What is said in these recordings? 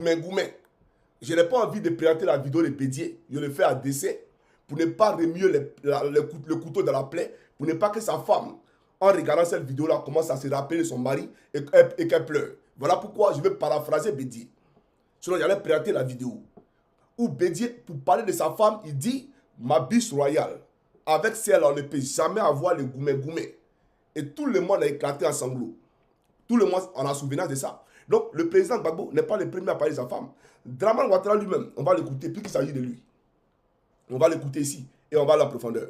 Goumé. Je n'ai pas envie de présenter la vidéo de Bédié. Je le fais à décès pour ne pas remuer le couteau dans la plaie, pour ne pas que sa femme, en regardant cette vidéo-là, commence à se rappeler de son mari et qu'elle pleure. Voilà pourquoi je vais paraphraser Bédié. Sinon, j'allais présenter la vidéo. Où Bédié, pour parler de sa femme, il dit « Ma biche royale, avec celle on ne peut jamais avoir le goumé. » Et tout le monde a éclaté en sanglots. Tout le monde en a souvenance de ça. Donc, le président Gbagbo n'est pas le premier à parler de sa femme. Dramane Ouattara lui-même, on va l'écouter, puisqu'il s'agit de lui. On va l'écouter ici et on va aller en profondeur.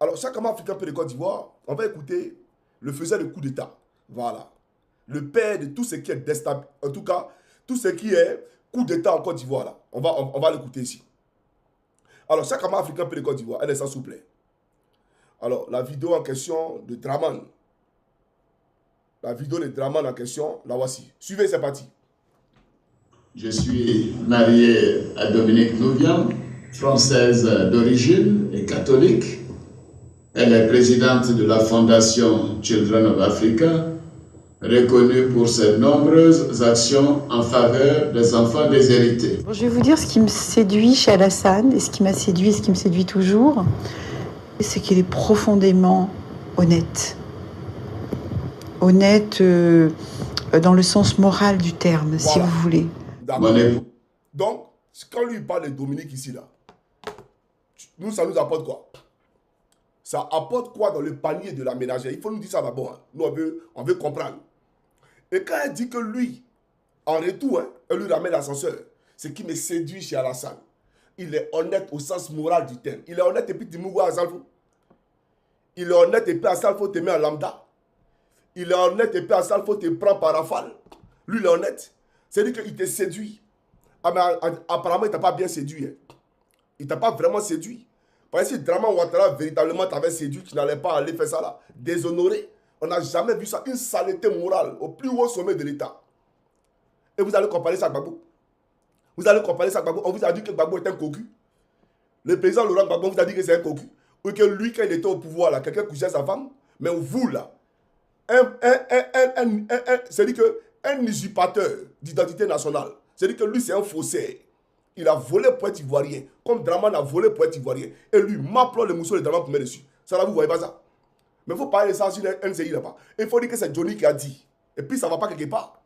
Alors, chaque homme africain de Côte d'Ivoire, on va écouter le faiseur de coup d'État. Voilà. Le père de tout ce qui est déstabilisé. En tout cas, tout ce qui est coup d'État en Côte d'Ivoire, là. On va l'écouter ici. Alors, chaque homme africain de Côte d'Ivoire, elle est s'il vous plaît. Alors, la vidéo en question de Dramane. La vidéo de Dramane en question, la voici. Suivez, c'est parti. Je suis marié à Dominique Nouvian, française d'origine et catholique. Elle est présidente de la fondation Children of Africa, reconnue pour ses nombreuses actions en faveur des enfants déshérités. Bon, je vais vous dire ce qui me séduit chez Alassane, et ce qui m'a séduit et ce qui me séduit toujours, c'est qu'il est profondément honnête. Honnête dans le sens moral du terme, voilà, si vous voulez. Donc, quand lui parle de Dominique ici, là, nous, ça nous apporte quoi? Ça apporte quoi dans le panier de la ménagère? Il faut nous dire ça d'abord. Hein. Nous, on veut comprendre. Et quand elle dit que lui, en retour, hein, elle lui ramène l'ascenseur, ce qui me séduit chez Alassane. Il est honnête au sens moral du terme. Il est honnête et puis tu me vois à Salfo. Il est honnête et puis à Salfo te met en lambda. Il est honnête et puis à Salfo te prend par rafale. Lui, il est honnête. C'est-à-dire qu'il te séduit. Ah, mais apparemment, il ne t'a pas bien séduit. Hein. Il ne t'a pas vraiment séduit. Parce que si Dramane Ouattara véritablement t'avait séduit, tu n'allais pas aller faire ça là. Déshonoré. On n'a jamais vu ça. Une saleté morale au plus haut sommet de l'État. Et vous allez comparer ça à Gbagbo. Vous allez comparer ça à Gbagbo. On vous a dit que Gbagbo est un cocu. Le président Laurent Gbagbo vous a dit que c'est un cocu. Ou que lui, quand il était au pouvoir, là, quelqu'un couchait sa femme. Mais vous, là, c'est-à-dire qu'un usurpateur d'identité nationale, c'est-à-dire que lui, c'est un faussaire. Il a volé poète ivoirien, comme Dramane a volé poète ivoirien. Et lui, m'applaud le mousseau de Dramane pour mettre dessus. Ça là, vous voyez pas ça. Mais il faut parler de ça sur NCI là-bas. Il faut dire que c'est Johnny qui a dit. Et puis ça ne va pas quelque part.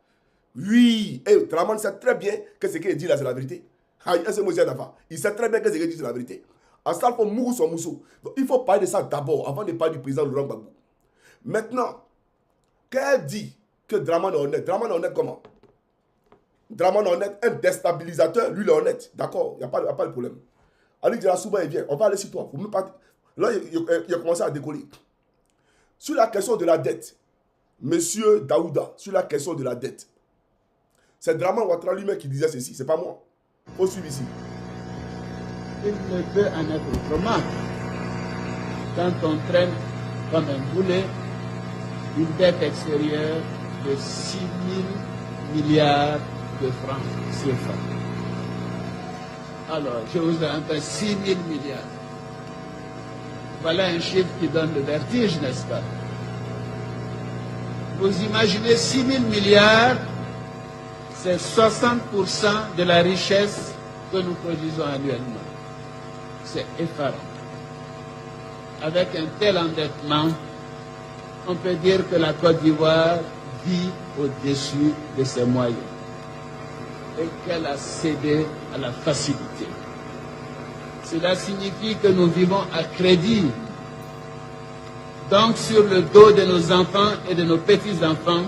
Oui, et Dramane sait très bien que ce qu'il dit là, c'est la vérité. Il sait très bien que ce qu'il dit, c'est la vérité. En ça, il faut mourir son mousseau. Donc, il faut parler de ça d'abord, avant de parler du président Laurent Gbagbo. Maintenant, quand elle dit que Dramane est honnête, Dramane est honnête comment? Dramane est honnête, un déstabilisateur, lui il est honnête. D'accord, il n'y a pas de problème. Ali Djela il vient, on va aller sur toi. Faut même pas... Là, il a commencé à décoller. Sur la question de la dette, Monsieur Daouda, sur la question de la dette, c'est Dramane Ouattara lui-même qui disait ceci, c'est pas moi. Il faut suivre ici. Il ne peut en être autrement. Quand on traîne comme un boulet une dette extérieure de 6 000 milliards de francs CFA. Alors, je vous ai entendu 6 000 milliards. Voilà un chiffre qui donne le vertige, n'est-ce pas? Vous imaginez 6 000 milliards, c'est 60% de la richesse que nous produisons annuellement. C'est effarant. Avec un tel endettement, on peut dire que la Côte d'Ivoire vit au-dessus de ses moyens et qu'elle a cédé à la facilité. Cela signifie que nous vivons à crédit, donc sur le dos de nos enfants et de nos petits-enfants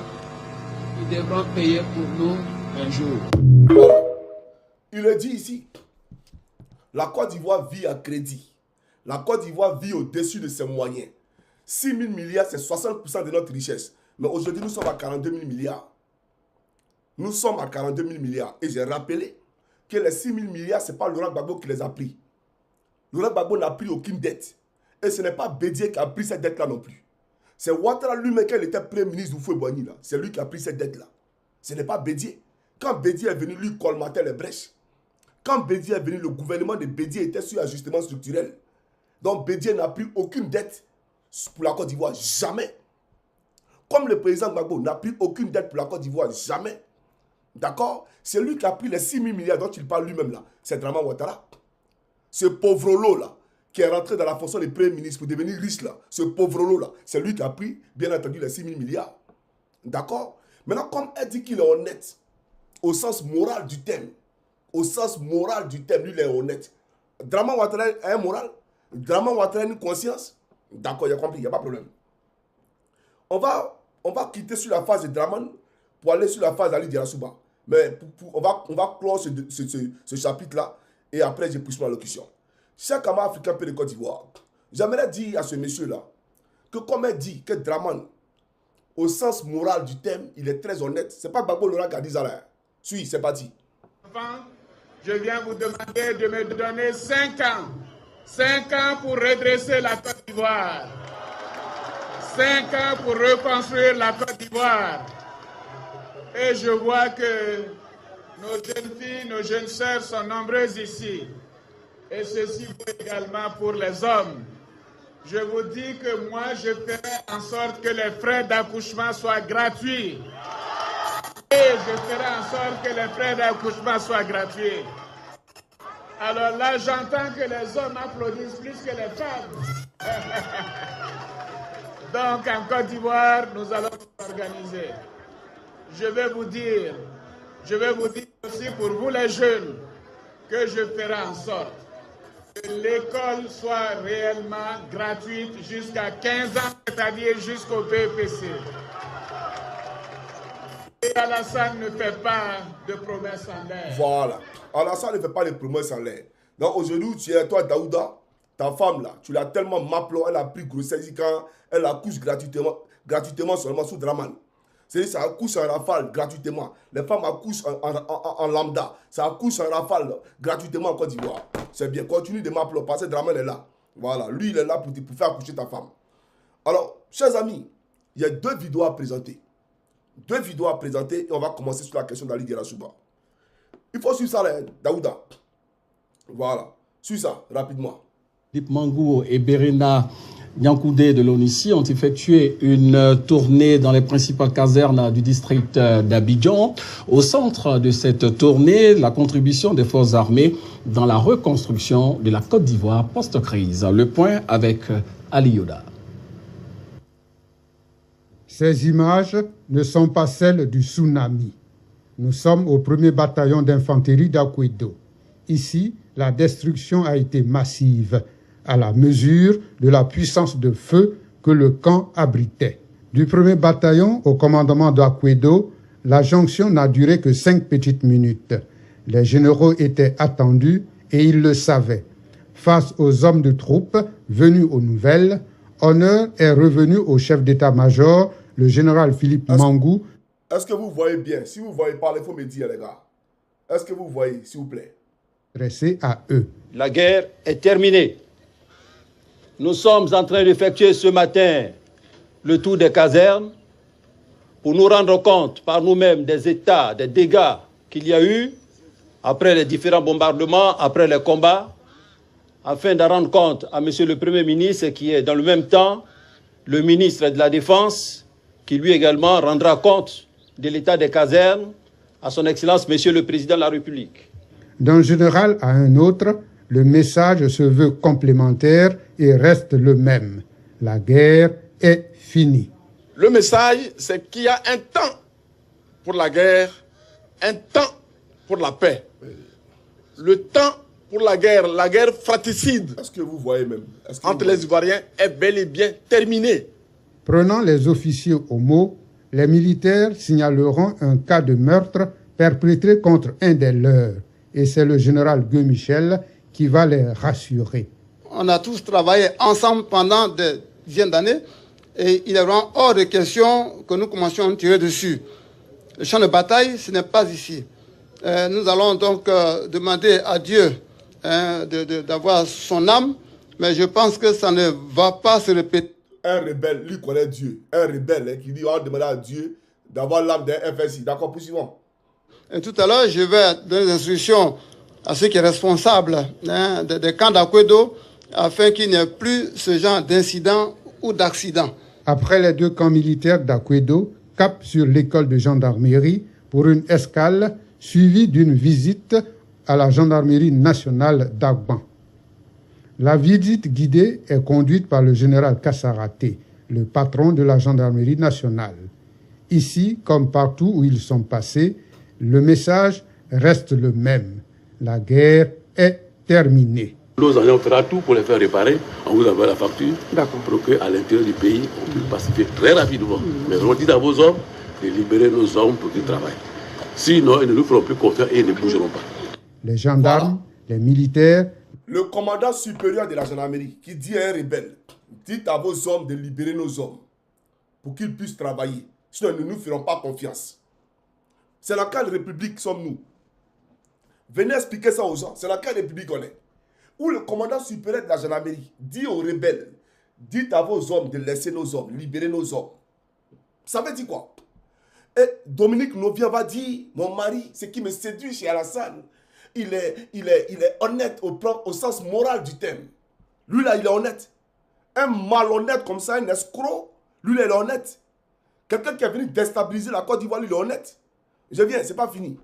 qui devront payer pour nous un jour. Il le dit ici, la Côte d'Ivoire vit à crédit. La Côte d'Ivoire vit au-dessus de ses moyens. 6 000 milliards, c'est 60% de notre richesse. Mais aujourd'hui, nous sommes à 42 000 milliards. Nous sommes à 42 000 milliards. Et j'ai rappelé que les 6 000 milliards, ce n'est pas Laurent Gbagbo qui les a pris. Laurent Gbagbo n'a pris aucune dette. Et ce n'est pas Bédié qui a pris cette dette-là non plus. C'est Ouattara lui-même, quand il était premier ministre d'Oufoué-Boigny, là. C'est lui qui a pris cette dette-là. Ce n'est pas Bédié. Quand Bédié est venu, lui colmater les brèches. Quand Bédié est venu, le gouvernement de Bédié était sur ajustement structurel. Donc Bédié n'a pris aucune dette pour la Côte d'Ivoire. Jamais. Comme le président Gbagbo n'a pris aucune dette pour la Côte d'Ivoire. Jamais. D'accord? C'est lui qui a pris les 6 000 milliards dont il parle lui-même là. C'est Draman Ouattara. Ce pauvre-lot là, qui est rentré dans la fonction de Premier ministre pour devenir riche là, ce pauvre-lot là, c'est lui qui a pris, bien entendu, les 6 000 milliards. D'accord? Maintenant, comme elle dit qu'il est honnête, au sens moral du thème, lui, il est honnête. Draman Ouattara a un moral? Draman Ouattara a une conscience? D'accord, il a compris, il n'y a pas de problème. On va quitter sur la phase de Draman pour aller sur la phase d'Ali Diarra-Souba. Mais on va clore ce chapitre-là et après, je pousse ma locution. Chaque camarade africain peut de Côte d'Ivoire. J'aimerais dire à ce monsieur-là que comme elle dit que Draman, au sens moral du thème, il est très honnête. Ce n'est pas Gbagbo Laurent qui a dit ça là. Suis, c'est parti. Enfin, je viens vous demander de me donner 5 ans. 5 ans pour redresser la Côte d'Ivoire. 5 ans pour reconstruire la Côte d'Ivoire. Et je vois que nos jeunes filles, nos jeunes sœurs sont nombreuses ici. Et ceci vaut également pour les hommes. Je vous dis que moi, je ferai en sorte que les frais d'accouchement soient gratuits. Et je ferai en sorte que les frais d'accouchement soient gratuits. Alors là, j'entends que les hommes applaudissent plus que les femmes. Donc, en Côte d'Ivoire, nous allons nous organiser. Je vais vous dire aussi pour vous les jeunes, que je ferai en sorte que l'école soit réellement gratuite jusqu'à 15 ans, c'est-à-dire jusqu'au BEPC. Et Alassane ne fait pas de promesses en l'air. Voilà. Alassane ne fait pas de promesses en l'air. Donc aujourd'hui, tu es toi, Daouda, ta femme là, tu l'as tellement maplot, elle a pris grossesse quand elle accouche gratuitement seulement sous Draman. C'est-à-dire ça accouche en rafale gratuitement. Les femmes accouchent en lambda. Ça accouche en rafale gratuitement en Côte d'Ivoire. C'est bien. Continue de m'appeler parce que Draman est là. Voilà. Lui, il est là pour faire accoucher ta femme. Alors, chers amis, il y a 2 vidéos à présenter. 2 vidéos à présenter et on va commencer sur la question d'Ali Diarra-Souba. Il faut suivre ça, là, Daouda. Voilà. Suis ça, rapidement. Philippe Mangou et Berena Nyankoudé de l'ONICI ont effectué une tournée dans les principales casernes du district d'Abidjan. Au centre de cette tournée, la contribution des forces armées dans la reconstruction de la Côte d'Ivoire post-crise. Le point avec Ali Yoda. Ces images ne sont pas celles du tsunami. Nous sommes au 1er bataillon d'infanterie d'Akwedo. Ici, la destruction a été massive, à la mesure de la puissance de feu que le camp abritait. Du 1er bataillon au commandement d'Akwedo, la jonction n'a duré que 5 petites minutes. Les généraux étaient attendus et ils le savaient. Face aux hommes de troupes venus aux nouvelles, honneur est revenu au chef d'état-major, le général Philippe Mangou. Est-ce que vous voyez bien? Si vous voyez pas, il faut me dire, les gars. Est-ce que vous voyez, s'il vous plaît? Adressé à eux. La guerre est terminée. Nous sommes en train d'effectuer ce matin le tour des casernes pour nous rendre compte par nous-mêmes des états, des dégâts qu'il y a eu après les différents bombardements, après les combats, afin de rendre compte à M. le Premier ministre, qui est dans le même temps le ministre de la Défense, qui lui également rendra compte de l'état des casernes à son Excellence, M. le Président de la République. D'un général à un autre, le message se veut complémentaire et reste le même. La guerre est finie. Le message, c'est qu'il y a un temps pour la guerre, un temps pour la paix. Le temps pour la guerre fratricide Est-ce que vous voyez même entre les Ivoiriens est bel et bien terminé. Prenant les officiers au mot, les militaires signaleront un cas de meurtre perpétré contre un des leurs. Et c'est le général Gueux Michel qui va les rassurer. On a tous travaillé ensemble pendant des dizaines d'années et il est vraiment hors de question que nous commencions à tirer dessus. Le champ de bataille, ce n'est pas ici. Nous allons donc demander à Dieu d'avoir son âme, mais je pense que ça ne va pas se répéter. Un rebelle, lui connaît Dieu. Un rebelle qui dit on va demander à Dieu d'avoir l'âme d'un FSI. D'accord, poursuivons. Et tout à l'heure, je vais donner des instructions à ceux qui sont responsables des camps d'Akwedo afin qu'il n'y ait plus ce genre d'incident ou d'accident. Après les 2 camps militaires d'Akwedo, cap sur l'école de gendarmerie pour une escale suivie d'une visite à la gendarmerie nationale d'Agban. La visite guidée est conduite par le général Kassaraté, le patron de la gendarmerie nationale. Ici, comme partout où ils sont passés, le message reste le même. La guerre est terminée. Nos agents feront tout pour les faire réparer. On vous envoie la facture pour qu'à l'intérieur du pays, on puisse pacifier très rapidement. Mais on dit à vos hommes de libérer nos hommes pour qu'ils travaillent. Sinon, ils ne nous feront plus confiance et ils ne bougeront pas. Les gendarmes, les militaires... Le commandant supérieur de la gendarmerie qui dit à un rebelle, dites à vos hommes de libérer nos hommes pour qu'ils puissent travailler. Sinon, ils ne nous feront pas confiance. C'est dans quelle république sommes-nous? Venez expliquer ça aux gens. C'est dans quelle république on est? Où le commandant supérieur de la gendarmerie dit aux rebelles, dites à vos hommes de laisser nos hommes, libérer nos hommes. Ça veut dire quoi? Et Dominique Novien va dire, mon mari, ce qui me séduit chez Alassane, il est honnête au sens moral du terme. Lui là, il est honnête. Un malhonnête comme ça, un escroc, lui là, il est honnête. Quelqu'un qui est venu déstabiliser la Côte d'Ivoire, lui, il est honnête. Je viens, c'est pas fini.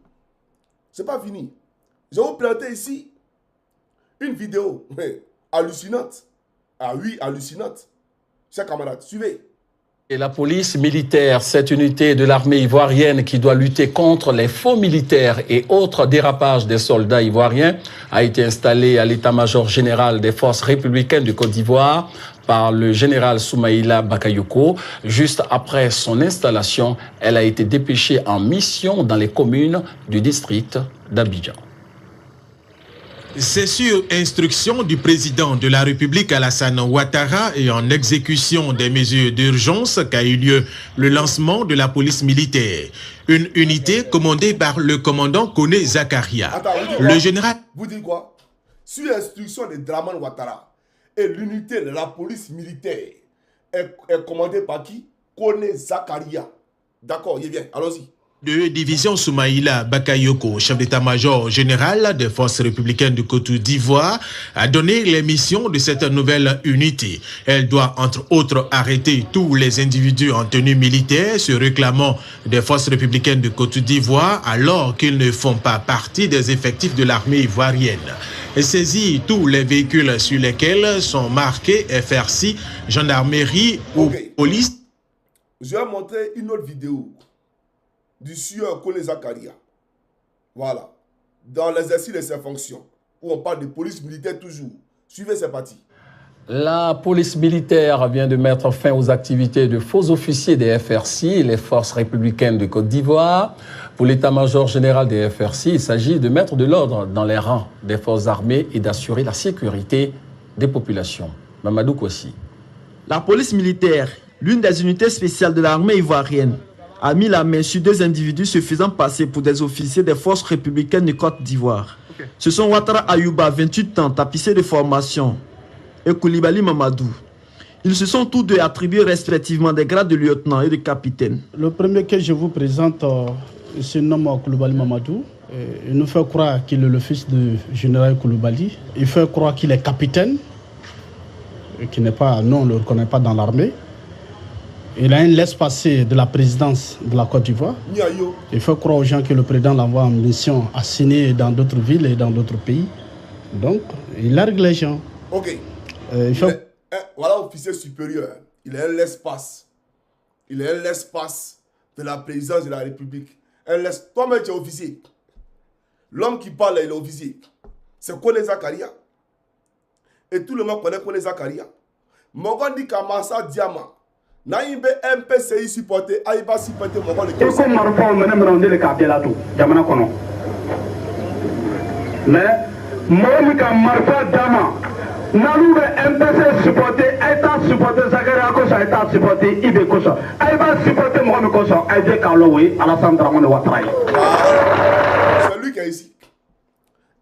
C'est pas fini. Je vais vous planter ici une vidéo hallucinante. Ah oui, hallucinante. Chers camarades, suivez. Et la police militaire, cette unité de l'armée ivoirienne qui doit lutter contre les faux militaires et autres dérapages des soldats ivoiriens, a été installée à l'état-major général des forces républicaines du Côte d'Ivoire par le général Soumaïla Bakayoko. Juste après son installation, elle a été dépêchée en mission dans les communes du district d'Abidjan. C'est sur instruction du président de la République Alassane Ouattara et en exécution des mesures d'urgence qu'a eu lieu le lancement de la police militaire. Une unité commandée par le commandant Kone Zakaria. Attends, le général... Vous dites quoi? Sur instruction de Draman Ouattara et l'unité de la police militaire est commandée par qui? Kone Zakaria. D'accord, il vient, allons-y. De division Soumaïla Bakayoko, chef d'état-major général des forces républicaines du Côte d'Ivoire, a donné les missions de cette nouvelle unité. Elle doit, entre autres, arrêter tous les individus en tenue militaire se réclamant des forces républicaines du Côte d'Ivoire alors qu'ils ne font pas partie des effectifs de l'armée ivoirienne. Et saisir tous les véhicules sur lesquels sont marqués FRC, gendarmerie ou police. Je vais montrer une autre vidéo du sieur Kone Zakaria. Voilà. Dans l'exercice de ses fonctions, où on parle de police militaire toujours. Suivez, c'est parti. La police militaire vient de mettre fin aux activités de faux officiers des FRC, les forces républicaines de Côte d'Ivoire. Pour l'état-major général des FRC, il s'agit de mettre de l'ordre dans les rangs des forces armées et d'assurer la sécurité des populations. Mamadou Kossi. La police militaire, l'une des unités spéciales de l'armée ivoirienne, a mis la main sur deux individus se faisant passer pour des officiers des forces républicaines de Côte d'Ivoire. Ce sont Ouattara Ayouba, 28 ans, tapissé de formation, et Koulibaly Mamadou. Ils se sont tous deux attribués respectivement des grades de lieutenant et de capitaine. Le premier que je vous présente se nomme Koulibaly Mamadou. Il nous fait croire qu'il est le fils du général Koulibaly. Il fait croire qu'il est capitaine, qui n'est pas, non, on ne le reconnaît pas dans l'armée. Il a un laisse-passer de la présidence de la Côte d'Ivoire. Il faut croire aux gens que le président l'envoie en mission à signer dans d'autres villes et dans d'autres pays. Donc, il largue les gens. Ok. Voilà, officier supérieur. Il est un laisse-passe. Il est un laisse-passe de la présidence de la République. Toi-même, tu es officier. L'homme qui parle, il est officier. C'est Kone Zakaria. Et tout le monde connaît Kone Zakaria. Mongon dit Kamasa Diama. Naïbe MPCI supporté, Aïba supporté, Mongon le Kossi. Comme Marufa, on m'a demandé le quartier là tout. Jamana Kono. Mais, Moïka Marufa Dama. Naloube MPC supporté, Aïta supporté, Zakaria Kosa, Aïta supporté, Ibe Kosa. Aïba supporté, Mohamed Kosa, Aïde Kaloui, Alassane Dramane Ouattara. C'est lui qui est ici.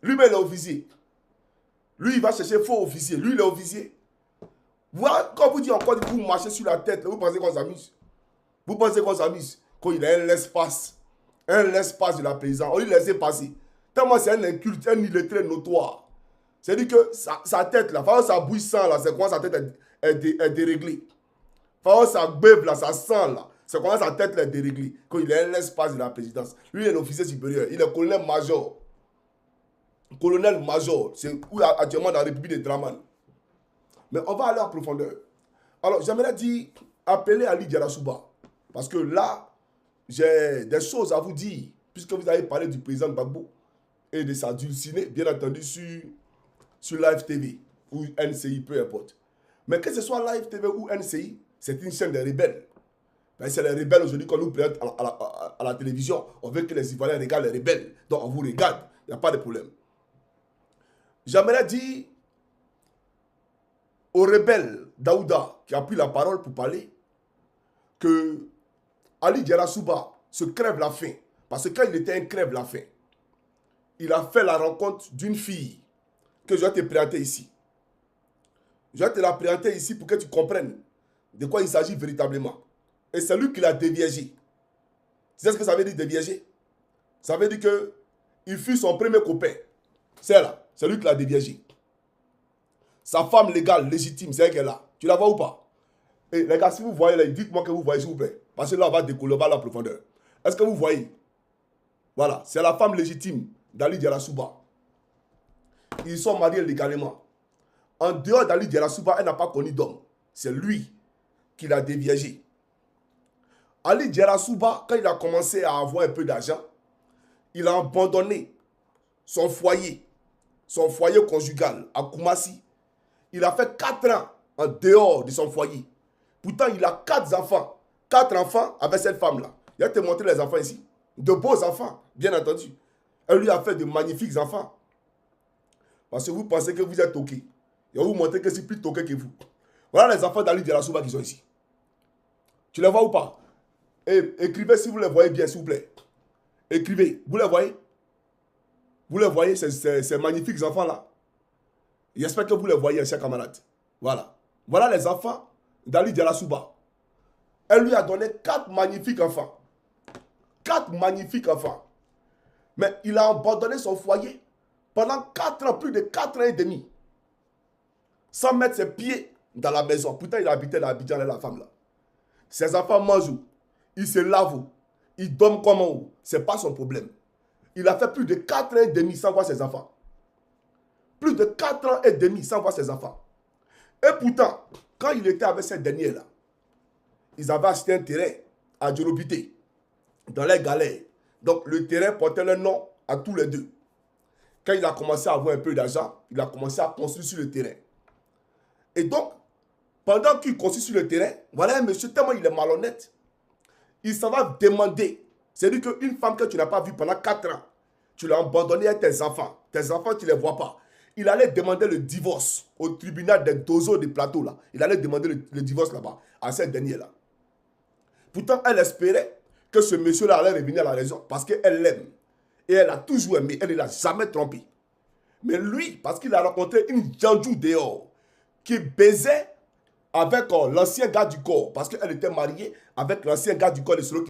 Lui-même, il est officier. Lui, il va chercher faux officier. Lui, il est officier. Voilà, quand vous dites encore, vous marchez sur la tête, vous pensez qu'on s'amuse. Vous pensez qu'on s'amuse. Quand il a un laisse-passe de la présidence, on lui laisse passer. Tellement c'est un inculte, un illettré notoire. C'est-à-dire que sa tête, là, ça bouille sang, là, c'est quoi sa tête est déréglée. Ça beuve, là, ça sent, là. C'est comment sa tête est déréglée. Quand il est un espace de la présidence. Lui, il est l'officier supérieur. Il est colonel-major. Colonel-major. C'est actuellement dans la République de Draman. Mais on va aller en profondeur. Alors, j'aimerais dire, appelez Ali Diarra-Souba. Parce que là, j'ai des choses à vous dire. Puisque vous avez parlé du président Gbagbo et de sa dulcinée, bien entendu, sur Live TV ou NCI, peu importe. Mais que ce soit Live TV ou NCI, c'est une chaîne des rebelles. C'est les rebelles aujourd'hui qu'on nous présente à la télévision. On veut que les Ivoiriens regardent les rebelles. Donc on vous regarde. Il n'y a pas de problème. J'aimerais dire au rebelle Daouda qui a pris la parole pour parler que Ali Diarra-Souba se crève la faim. Parce que quand il était un crève la faim, il a fait la rencontre d'une fille que je vais te présenter ici. Je vais te la présenter ici pour que tu comprennes de quoi il s'agit véritablement. Et c'est lui qui l'a déviégé. Tu sais ce que ça veut dire déviégé? Ça veut dire qu'il fut son premier copain. C'est là. C'est lui qui l'a déviégé. Sa femme légale, légitime, c'est elle qui est là. Tu la vois ou pas? Et les gars, si vous voyez là, dites-moi que vous voyez, s'il vous plaît. Parce que là, on va décoller, on va aller en profondeur. Est-ce que vous voyez? Voilà, c'est la femme légitime d'Ali Diarra-Souba. Ils sont mariés légalement. En dehors d'Ali Diarra-Souba, elle n'a pas connu d'homme. C'est lui qui l'a déviégé. Ali Diarra-Souba, quand il a commencé à avoir un peu d'argent, il a abandonné son foyer conjugal à Koumassi. Il a fait 4 ans en dehors de son foyer. Pourtant, il a 4 enfants. 4 enfants avec cette femme-là. Il va te montrer les enfants ici. De beaux enfants, bien entendu. Elle lui a fait de magnifiques enfants. Parce que vous pensez que vous êtes toqué. Il va vous montrer que c'est plus toqué que vous. Voilà les enfants d'Ali Diarra-Souba qui sont ici. Tu les vois ou pas? Et écrivez si vous les voyez bien, s'il vous plaît. Écrivez. Vous les voyez? Vous les voyez, ces magnifiques enfants-là? J'espère que vous les voyez, chers camarades. Voilà. Voilà les enfants d'Ali Diarra-Souba. Elle lui a donné 4 magnifiques enfants. 4 magnifiques enfants. Mais il a abandonné son foyer pendant 4 ans, plus de 4 ans et demi. Sans mettre ses pieds dans la maison. Pourtant, il habitait dans Abidjan avec la femme là. Ses enfants mangent où? Ils se lavent où? Ils dorment comment où? Ce n'est pas son problème. Il a fait plus de 4 ans et demi sans voir ses enfants. Plus de 4 ans et demi sans voir ses enfants. Et pourtant, quand il était avec cette dernière-là, ils avaient acheté un terrain à Djolobité, dans les galères. Donc, le terrain portait le nom à tous les deux. Quand il a commencé à avoir un peu d'argent, il a commencé à construire sur le terrain. Et donc, pendant qu'il construit sur le terrain, voilà un monsieur, tellement il est malhonnête, il s'en va demander. C'est-à-dire qu'une femme que tu n'as pas vue pendant 4 ans, tu l'as abandonnée à tes enfants. Tes enfants, tu ne les vois pas. Il allait demander le divorce au tribunal des Dozo de Plateau. Là. Il allait demander le divorce là-bas, à cette dernière-là. Pourtant, elle espérait que ce monsieur-là allait revenir à la raison parce qu'elle l'aime. Et elle a toujours aimé. Elle ne l'a jamais trompé. Mais lui, parce qu'il a rencontré une Djandjou dehors qui baisait avec l'ancien gars du corps. Parce qu'elle était mariée avec l'ancien gars du corps de Solo.